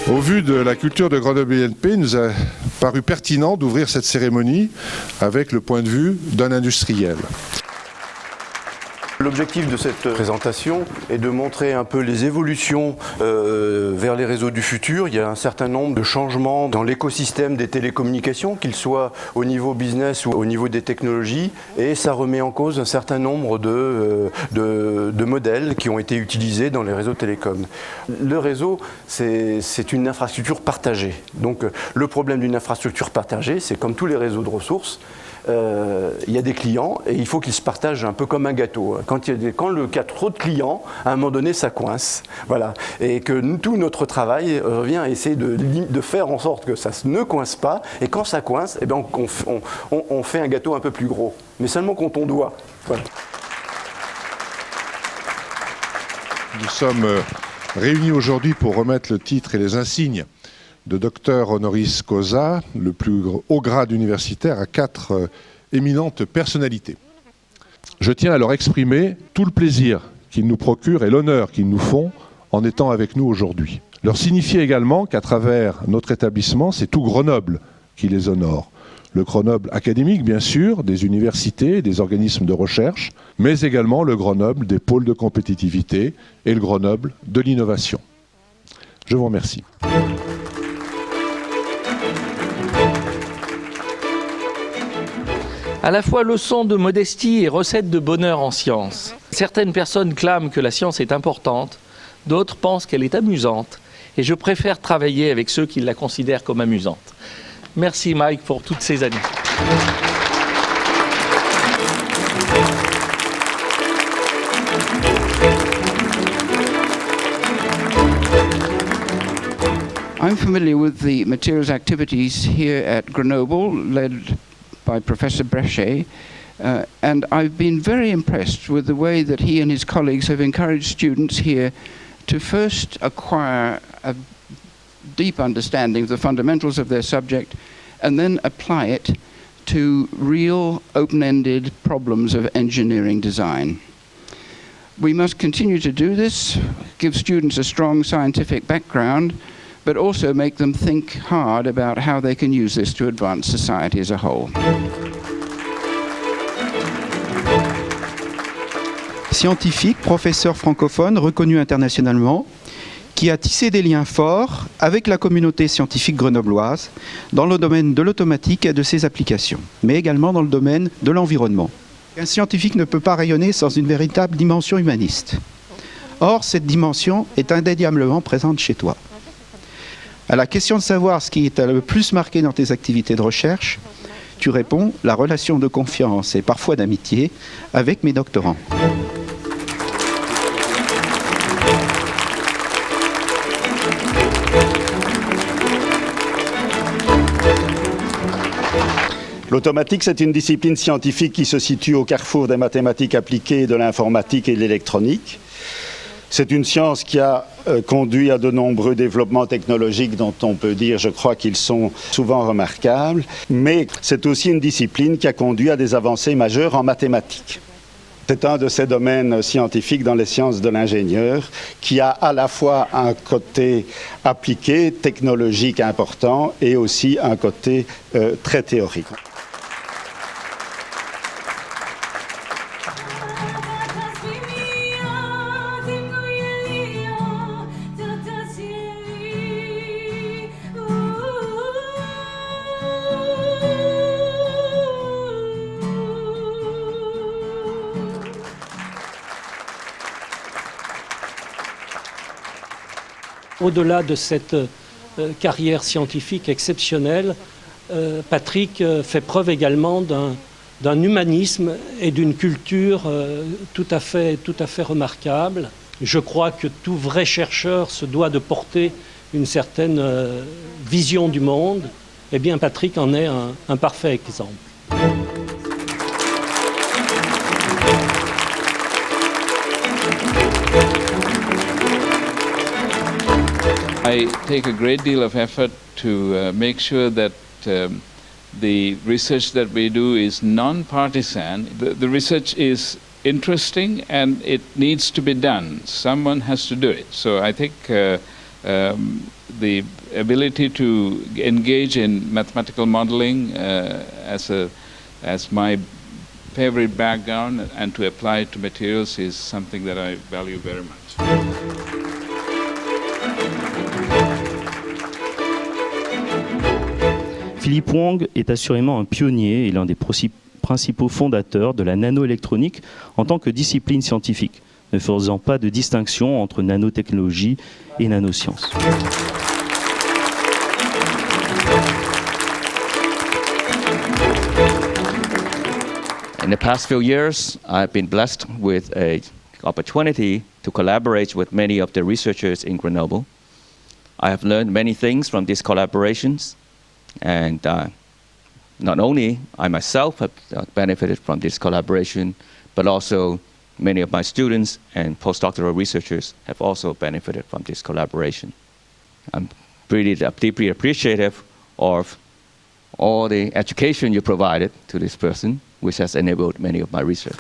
Au vu de la culture de Grenoble INP, il nous a paru pertinent d'ouvrir cette cérémonie avec le point de vue d'un industriel. L'objectif de cette présentation est de montrer un peu les évolutions vers les réseaux du futur. Il y a un certain nombre de changements dans l'écosystème des télécommunications, qu'ils soient au niveau business ou au niveau des technologies, et ça remet en cause un certain nombre de modèles qui ont été utilisés dans les réseaux télécoms. Le réseau, c'est une infrastructure partagée. Donc le problème d'une infrastructure partagée, c'est comme tous les réseaux de ressources, il y a des clients et il faut qu'ils se partagent un peu comme un gâteau. Quand il y a trop de clients, à un moment donné, ça coince. Voilà. Et que tout notre travail revient à essayer de faire en sorte que ça ne coince pas. Et quand ça coince, eh bien, on fait un gâteau un peu plus gros. Mais seulement quand on doit. Voilà. Nous sommes réunis aujourd'hui pour remettre le titre et les insignes de docteur honoris causa, le plus haut grade universitaire, à 4 éminentes personnalités. Je tiens à leur exprimer tout le plaisir qu'ils nous procurent et l'honneur qu'ils nous font en étant avec nous aujourd'hui. Leur signifier également qu'à travers notre établissement, c'est tout Grenoble qui les honore. Le Grenoble académique, bien sûr, des universités, des organismes de recherche, mais également le Grenoble des pôles de compétitivité et le Grenoble de l'innovation. Je vous remercie. À la fois leçon de modestie et recette de bonheur en science. Certaines personnes clament que la science est importante, d'autres pensent qu'elle est amusante, et je préfère travailler avec ceux qui la considèrent comme amusante. Merci Mike pour toutes ces années. I'm familiar with the materials activities here at Grenoble, led by Professor Brechet, and I've been very impressed with the way that he and his colleagues have encouraged students here to first acquire a deep understanding of the fundamentals of their subject and then apply it to real open-ended problems of engineering design. We must continue to do this, give students a strong scientific background, but also make them think hard about how they can use this to advance society as a whole. Scientifique, professeur francophone reconnu internationalement, qui a tissé des liens forts avec la communauté scientifique grenobloise dans le domaine de l'automatique et de ses applications, mais également dans le domaine de l'environnement. Un scientifique ne peut pas rayonner sans une véritable dimension humaniste. Or, cette dimension est indéniablement présente chez toi. À la question de savoir ce qui t'a le plus marqué dans tes activités de recherche, tu réponds la relation de confiance et parfois d'amitié avec mes doctorants. L'automatique, c'est une discipline scientifique qui se situe au carrefour des mathématiques appliquées, de l'informatique et de l'électronique. C'est une science qui a conduit à de nombreux développements technologiques dont on peut dire, je crois, qu'ils sont souvent remarquables, mais c'est aussi une discipline qui a conduit à des avancées majeures en mathématiques. C'est un de ces domaines scientifiques dans les sciences de l'ingénieur qui a à la fois un côté appliqué, technologique important et aussi un côté très théorique. Au-delà de cette carrière scientifique exceptionnelle, Patrick fait preuve également d'un humanisme et d'une culture tout à fait remarquable. Je crois que tout vrai chercheur se doit de porter une certaine vision du monde. Eh bien, Patrick en est un parfait exemple. I take a great deal of effort to make sure that the research that we do is non-partisan. The research is interesting and it needs to be done. Someone has to do it. So I think the ability to engage in mathematical modeling as my favorite background and to apply it to materials is something that I value very much. Philippe Wang est assurément un pionnier et l'un des principaux fondateurs de la nanoélectronique en tant que discipline scientifique, ne faisant pas de distinction entre nanotechnologie et nanosciences. In the past few years, I've been blessed with an opportunity to collaborate with many of the researchers in Grenoble. I have learned many things from these collaborations, and not only I myself have benefited from this collaboration, but also many of my students and postdoctoral researchers have also benefited from this collaboration. I'm really deeply appreciative of all the education you provided to this person, which has enabled many of my research.